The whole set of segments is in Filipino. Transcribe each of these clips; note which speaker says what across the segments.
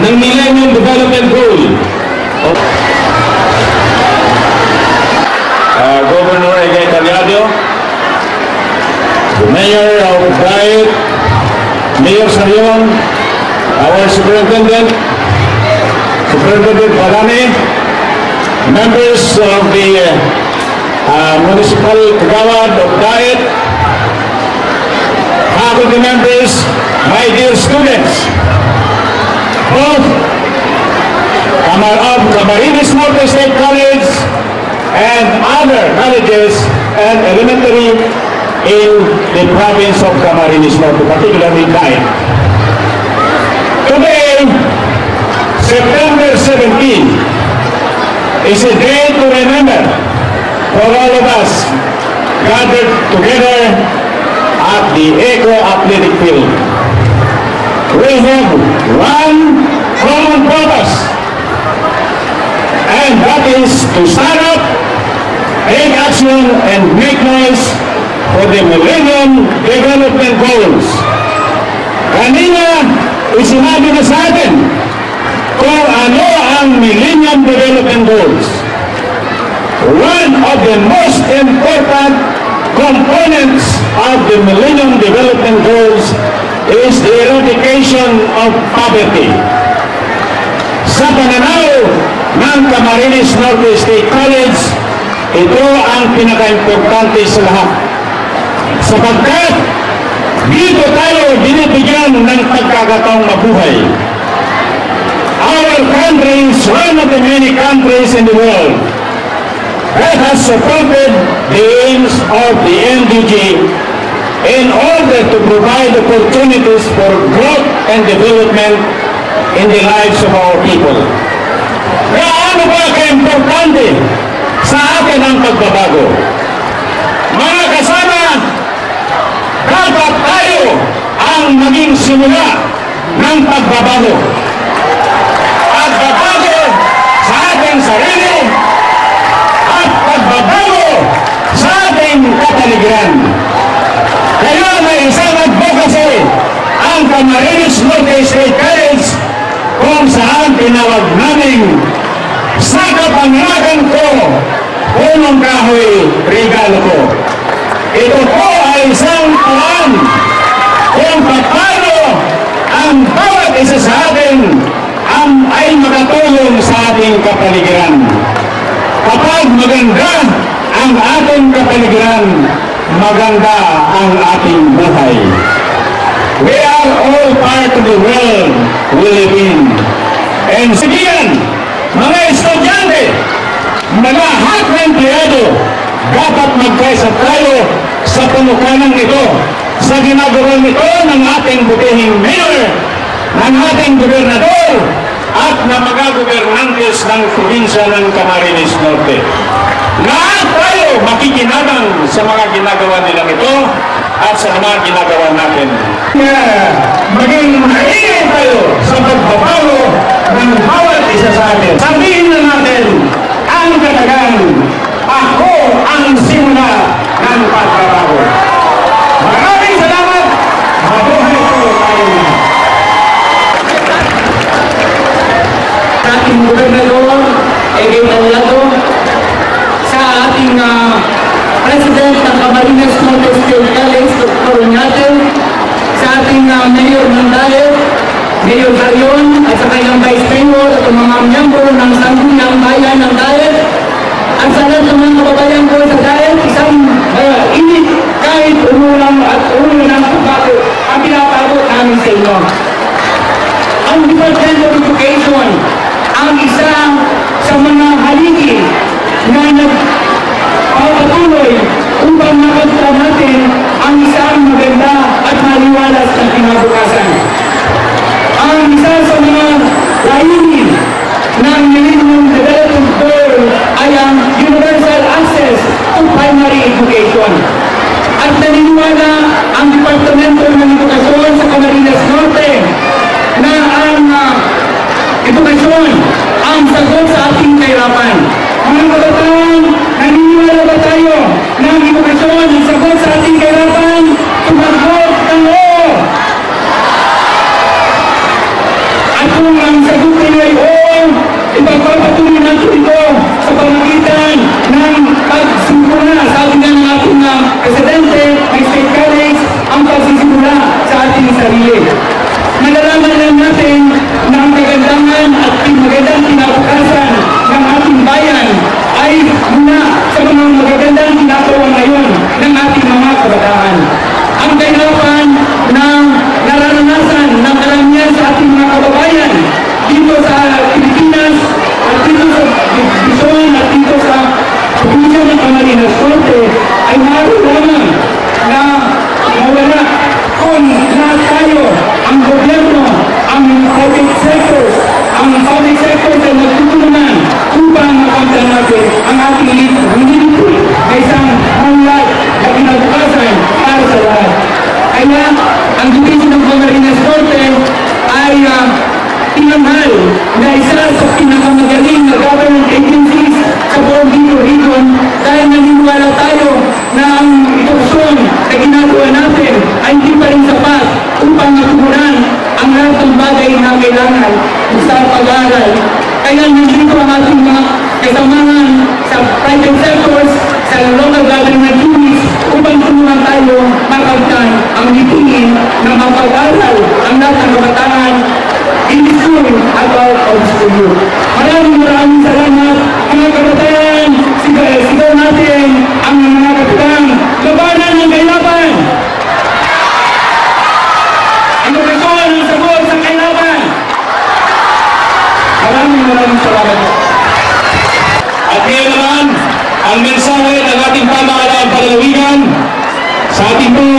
Speaker 1: ng Millennium Development Goal. Governor Egay Tagliado, the Mayor of Diet, Mayor Sarion, our Superintendent, Superintendent Padane, members of the Municipal Kagawad of Diet, faculty members, my dear students, both of Camarines Norte State College and other colleges and elementary in the province of Camarines Norte, particularly Diet. Today, September 17, is a day to remember for all of us gathered together at the Eco Athletic Field. We have one common purpose, and that is to stand up, take action, and make noise for the Millennium Development Goals. Kanina, isinabi na sa atin kung ano ang Millennium Development Goals. One of the most important components of the Millennium Development Goals is the eradication of poverty. Sa pananaw ng Camarines Norte State College, ito ang pinaka-importante sa lahat. Sapagkat dito tayo binibigyan ng pagkakataong mabuhay. Our country is one of the many countries in the world that has supported the aims of the MDG in order to provide opportunities for growth and development in the lives of our people. Kaya ano ba ka-importante sa atin ang pagbabago? Mga kasama, dapat tayo ang maging simula ng pagbabago. Pagbabago sa ating sarili at pagbabago sa ating kapaligiran. Kaya may isang advocacy ang Camarines Norte State College kung saan tinawag namin sa kapanglakan ko, punong kahoy, regalo ko. Ito po ay isang paraan kung paano ang bawat isa sa atin ay makatulong sa ating kapaligiran. Kapag maganda ang ating kapaligiran, maganda ang ating buhay. We are all part of the world we live in. And sige yan, mga estudyante, mga hot na empleyado, dapat magkaisa tayo sa panukalang ito, sa ginagawa nito ng ating butihing mayor, ng ating gobernador, at ng mga gobernantes ng probinsya ng Camarines Norte. Lahat tayo makikinabang sa mga ginagawa nilang ito at sa mga ginagawa natin. Maging maingay tayo sa pagbabago ng bawat isa sa atin. Sabihin na natin ang katagang, ako ang simula ng pagbabago. Maraming salamat. Mabuhay po tayo.
Speaker 2: Sa ating gobernador, Egay Tagliado, sa ating President ng Camarines Norte State College, Dr. Oñate, sa ating Mayor ng Diet, Mayor Sarion, at sa kanyang Vice Mayor at mga miyembro ng Sangguniang Bayan ng Diet, at sa lahat ng mga kababayan ko sa Diet, isang init kahit umulang at umulang pagbago ang pinapagod namin sa inyo. Ang Department of Education ang isa sa mga haligi na nagpapatuloy upang makita natin ang isang maganda at maliwalas na kinabukasan. Ang isa sa mga layunin ng Millennium Development Goal ay ang universal access to primary education. At naniniwala ang Departamento ng Edukasyon sa Camarines Norte na ang edukasyon ang sagot sa ating kahirapan. Mga kabataan, naniniwala ba tayo na ang edukasyon ang sagot sa ating kahirapan? Tumagot ng oo! At kung ang lahat ng bagay na kailangan sa pag-aaral. Kaya nandito ang ating mga kasamahan sa private sectors, sa local government units upang tulungan tayo mapagtan ang lipunin na mapag-aaral ang lahat ng kabataan in the school at out of school. Maraming salamat mga kabataan. Sigaw natin ang mga kabataan. Labanan ng kailaban! Edukasyon ang sagot sa kailaban! Maraming salamat.
Speaker 1: At ngayon naman, ang mensahe ng ating pamahalaan panlalawigan sa ating pong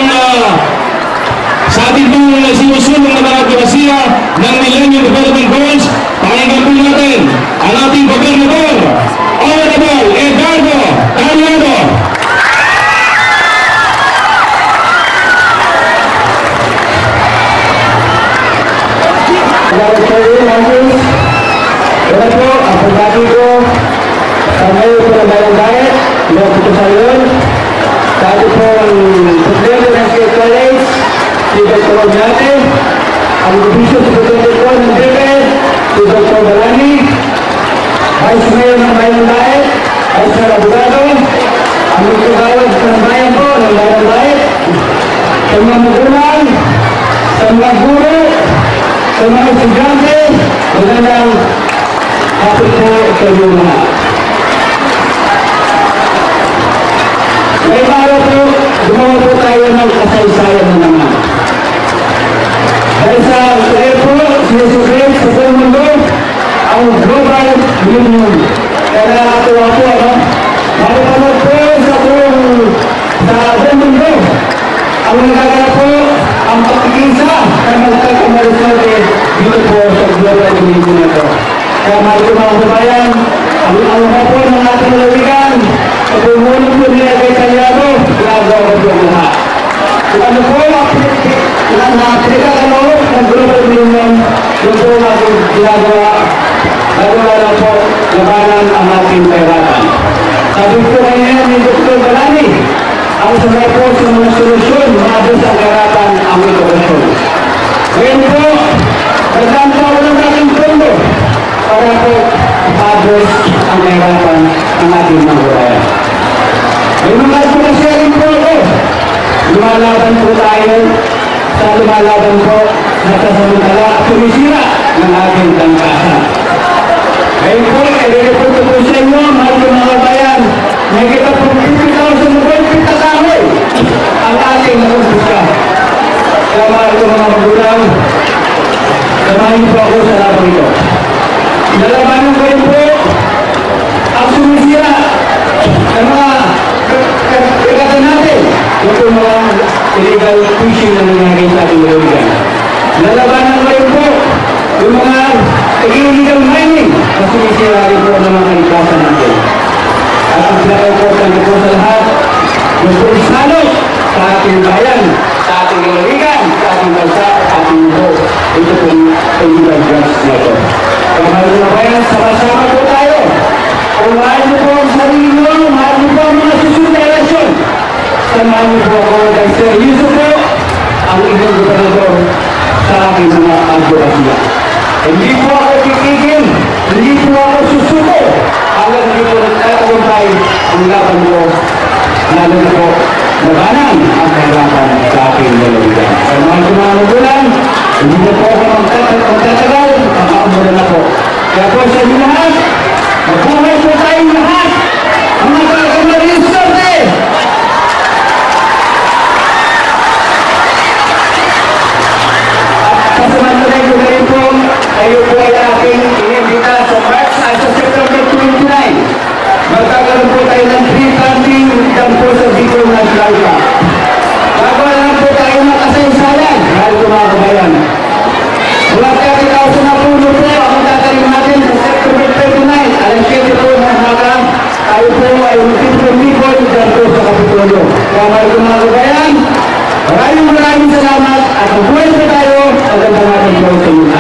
Speaker 1: sinusulong na mga advokasya ng Millennium Development Goals, pakinggan po natin ang ating gobernador, Honorable Edgardo Taliado.
Speaker 3: Ito po, ang pagbati ko sa ngayon po ng Bayang Diet, mga putusayon, sa ating po ang Presidente ng State College, si Dr. Oñate, ang Division Secretary po ng DepEd, si Dr. Balani, Vice Mayor ng Bayang Diet, Vice Mayor Abogado, ang Magkagawad ng Bayan po ng Bayang Diet, sa mga magulang, sa mga guro, sa mga estudyante, magandang hapon po sa inyo lahat. Ngayong araw po, gumawa po tayo ng kasaysayan na naman. Dahil sa kaya po, sinusulit sa buong mundo, ang Global Union. Kaya nakakatuwa po, marupanood po sa buong mundo. Ang nagagala po, ang pagkikisa ng magkakamarasode dito po sa Global Union na ito. Kaya mga kabayan, ang po ng ating lalawigan, sa pumulong po nila kay Taliado, ginagawa ko po lahat. Kung ano po, pinakakano ng Global Union, yung po natin ginagawa, nagawa na po, labanan ang ating kahirapan. Sabi po ngayon ni Dr. Balani, ang sabay po sa mga solusyon, maabot sa kahirapan ang edukasyon. Ngayon po, nagkakaroon ng ating pondo, para po i-address ang kahirapan ng ating mga kabayan. May mga advokasya rin po ako. Lumalaban po tayo sa lumalaban po na sasamantala at tumisira ng ating tangkasan. Ngayon po, i-report ko po sa inyo, mahal ko mga kabayan, may kita po 50,000 po yung pitakamay ang ating nakumpisa. Kaya mahal ko mga magulang, samahin po ako sa laban ito. Nalabanan ko rin po ang sumisira ng mga kagatan natin. Ito mga illegal fishing na nangyari sa ating lalawigan. Nalabanan ko rin po yung mga illegal mining na sumisira rin po ng mga kalikasan natin. At ang pinaka-important ko sa lahat, yung pulisalot sa ating bayan, sa ating lalawigan, sa ating bansa, sa ating mundo. Ito po yung illegal drugs na ito. Kaya mahal na bayan, sama-sama po tayo. Kung mahal niyo po ang sarili nyo, mahal niyo po ang mga susunod na eleksyon. Samahan niyo po ako dahil seryoso po ang inyong gobernador sa aking mga advokasya. Hindi po ako titigil, hindi po ako susuko hanggang hindi po nagtatagumpay ang laban ko, lalo na po labanan ang kahirapan sa aking lalawigan. Kaya mahal ko mga magulang, hindi na po ako magtatagal, makaumula na po. Kaya po sa inyo lahat, magbuhay po tayong lahat, ang mga kamaristante! At kasamantalay ko na rin po, kayo po ay aking inimbita sa March at sa September 29. Magkakaroon po tayo ng free camping dyan po sa Bicol National Park. Gagawa lang po tayo ng kasaysayan, mahal ko mga kabayan. Mula 30,000 na puno po ang tatalim natin sa September 29. Alam 7 po ng umaga, tayo po ay mag-people dyan po sa Kapitolyo. Kaya mahal ko mga kabayan, maraming salamat at magbuhay po tayo. Magandang natin po sa inyo.